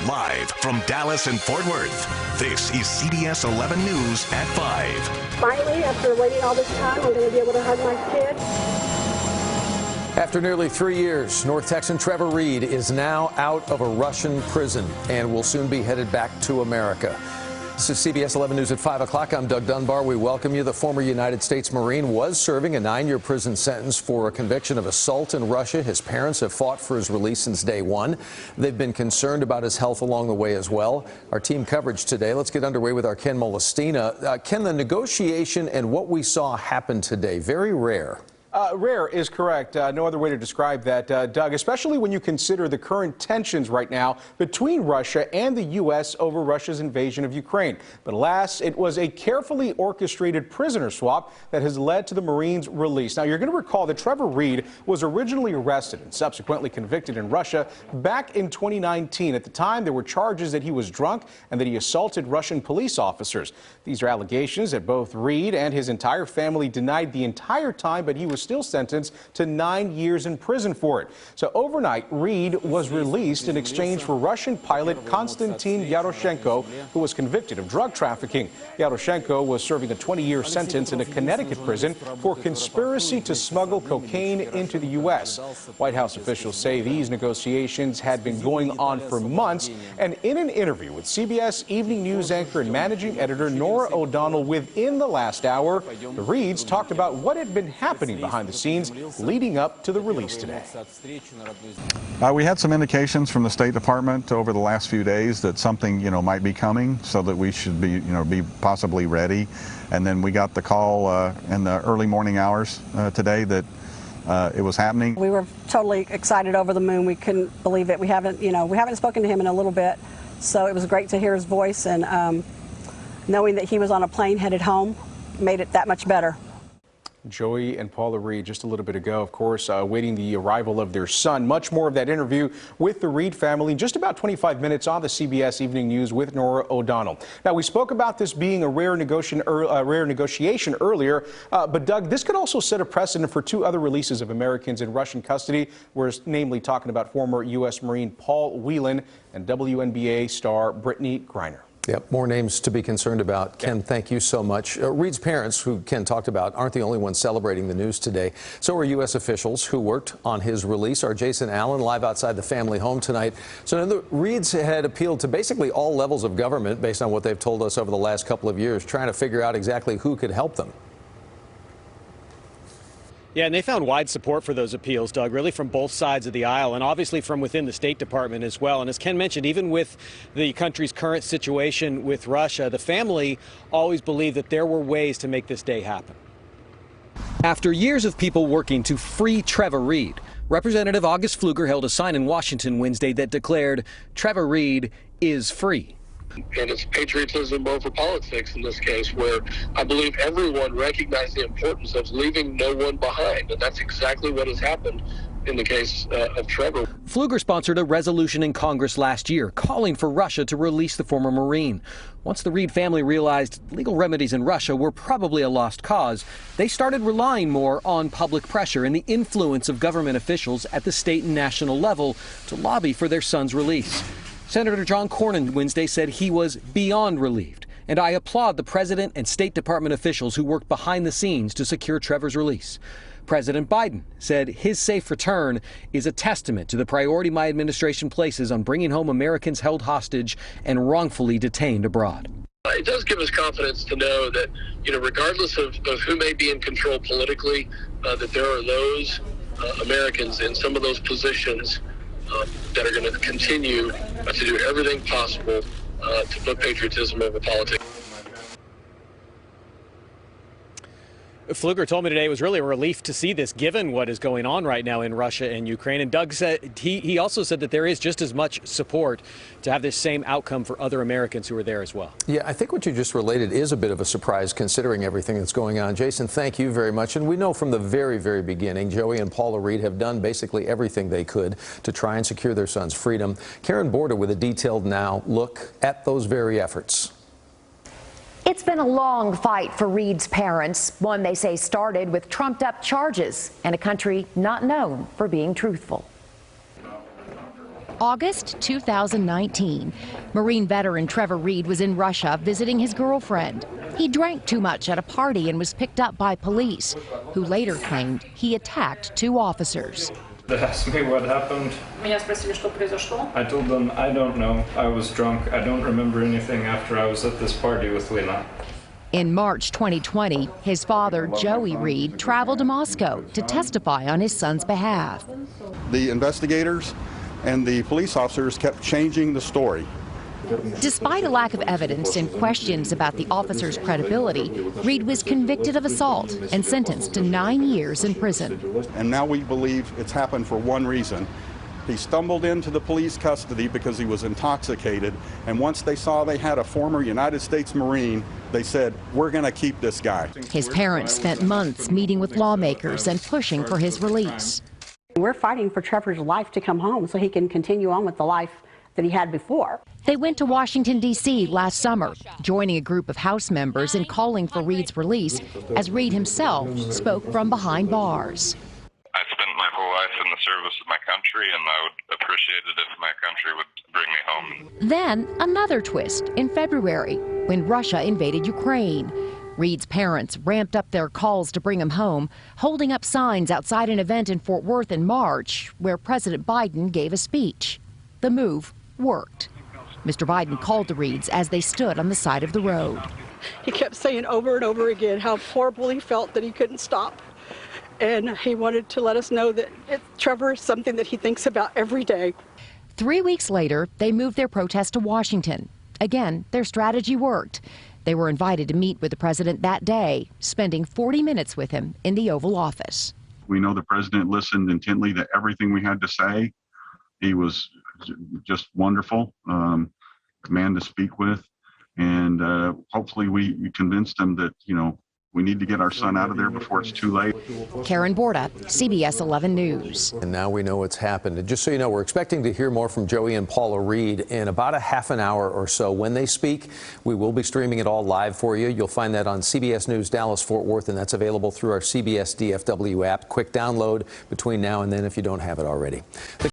Live from Dallas and Fort Worth, this is CBS 11 News at 5. Finally, after waiting all this time, I'm going to be able to hug my kid. After nearly 3 years, North Texan Trevor Reed is now out of a Russian prison and will soon be headed back to America. This is CBS 11 News at 5 o'clock. I'm Doug Dunbar. We welcome you. The former United States Marine was serving a 9-year prison sentence for a conviction of assault in Russia. His parents have fought for his release since day one. They've been concerned about his health along the way as well. Our team coverage today. Let's get underway with our Ken Molestina. Ken, the negotiation and what we saw happen today, very rare. Rare is correct. No other way to describe that, Doug, especially when you consider the current tensions right now between Russia and the U.S. over Russia's invasion of Ukraine. But alas, it was a carefully orchestrated prisoner swap that has led to the Marines' release. Now, you're going to recall that Trevor Reed was originally arrested and subsequently convicted in Russia back in 2019. At the time, there were charges that he was drunk and that he assaulted Russian police officers. These are allegations that both Reed and his entire family denied the entire time, but he was still sentenced to 9 years in prison for it. So overnight, Reed was released in exchange for Russian pilot Konstantin Yaroshenko, who was convicted of drug trafficking. Yaroshenko was serving a 20-year sentence in a Connecticut prison for conspiracy to smuggle cocaine into the U.S. White House officials say these negotiations had been going on for months, and in an interview with CBS Evening News anchor and managing editor Norah O'Donnell within the last hour, the Reeds talked about what had been happening behind the scenes leading up to the release today. We had some indications from the State Department over the last few days that something, might be coming, so that we should be, be possibly ready. And then we got the call in the early morning hours today that it was happening. We were totally excited, over the moon. We couldn't believe it. We haven't spoken to him in a little bit, so it was great to hear his voice, and knowing that he was on a plane headed home made it that much better. Joey and Paula Reed just a little bit ago, of course, awaiting the arrival of their son. Much more of that interview with the Reed family in just about 25 minutes on the CBS Evening News with Norah O'Donnell. Now, we spoke about this being a rare negotiation earlier, but Doug, this could also set a precedent for 2 other releases of Americans in Russian custody. We're namely talking about former U.S. Marine Paul Whelan and WNBA star Brittany Griner. Yep, more names to be concerned about. Ken, thank you so much. Reed's parents, who Ken talked about, aren't the only ones celebrating the news today. So are U.S. officials who worked on his release. Our Jason Allen live outside the family home tonight. So the Reeds had appealed to basically all levels of government based on what they've told us over the last couple of years, trying to figure out exactly who could help them. Yeah, and they found wide support for those appeals, Doug, really from both sides of the aisle and obviously from within the State Department as well. And as Ken mentioned, even with the country's current situation with Russia, the family always believed that there were ways to make this day happen. After years of people working to free Trevor Reed, Representative August Pfluger held a sign in Washington Wednesday that declared Trevor Reed is free. And it's patriotism over politics in this case, where I believe everyone recognized the importance of leaving no one behind. And that's exactly what has happened in the case of Trevor. Pfluger sponsored a resolution in Congress last year calling for Russia to release the former Marine. Once the Reed family realized legal remedies in Russia were probably a lost cause, they started relying more on public pressure and the influence of government officials at the state and national level to lobby for their son's release. Senator John Cornyn Wednesday said he was beyond relieved, and I applaud the president and State Department officials who worked behind the scenes to secure Trevor's release. President Biden said his safe return is a testament to the priority my administration places on bringing home Americans held hostage and wrongfully detained abroad. It does give us confidence to know that, regardless of who may be in control politically, that there are those Americans in some of those positions that are going to continue to do everything possible to put patriotism over politics. Pfluger told me today it was really a relief to see this, given what is going on right now in Russia and Ukraine. And Doug said he also said that there is just as much support to have this same outcome for other Americans who are there as well. Yeah, I think what you just related is a bit of a surprise considering everything that's going on. Jason, thank you very much. And we know from the very, very beginning, Joey and Paula Reed have done basically everything they could to try and secure their son's freedom. Karen Border with a detailed now look at those very efforts. It's been a long fight for Reed's parents, one they say started with trumped-up charges and a country not known for being truthful. August 2019. Marine veteran Trevor Reed was in Russia visiting his girlfriend. He drank too much at a party and was picked up by police, who later claimed he attacked 2 officers. They asked me what happened. I told them I don't know. I was drunk. I don't remember anything after I was at this party with Lena. In March 2020, his father, Joey Reed, traveled to Moscow to testify on his son's behalf. The investigators and the police officers kept changing the story. Despite a lack of evidence and questions about the officer's credibility, Reed was convicted of assault and sentenced to 9 years in prison. And now we believe it's happened for one reason. He stumbled into the police custody because he was intoxicated, and once they saw they had a former United States Marine, they said, we're going to keep this guy. His parents spent months meeting with lawmakers and pushing for his release. We're fighting for Trevor's life to come home so he can continue on with the life that he had before. They went to Washington, D.C. last summer, joining a group of House members in calling for Reed's release, as Reed himself spoke from behind bars. I spent my whole life in the service of my country, and I would appreciate it if my country would bring me home. Then another twist in February, when Russia invaded Ukraine. Reed's parents ramped up their calls to bring him home, holding up signs outside an event in Fort Worth in March, where President Biden gave a speech. The move worked. Mr. Biden called the Reeds as they stood on the side of the road. He kept saying over and over again how horrible he felt that he couldn't stop. And he wanted to let us know that Trevor is something that he thinks about every day. 3 weeks later, they moved their protest to Washington. Again, their strategy worked. They were invited to meet with the president that day, spending 40 minutes with him in the Oval Office. We know the president listened intently to everything we had to say. He was just wonderful man to speak with, and hopefully we convinced him that, we need to get our son out of there before it's too late. Karen Borda, CBS 11 News. And now we know what's happened. And just so you know, we're expecting to hear more from Joey and Paula Reed in about a half an hour or so. When they speak, we will be streaming it all live for you. You'll find that on CBS News Dallas Fort Worth, and that's available through our CBS DFW app. Quick download between now and then if you don't have it already.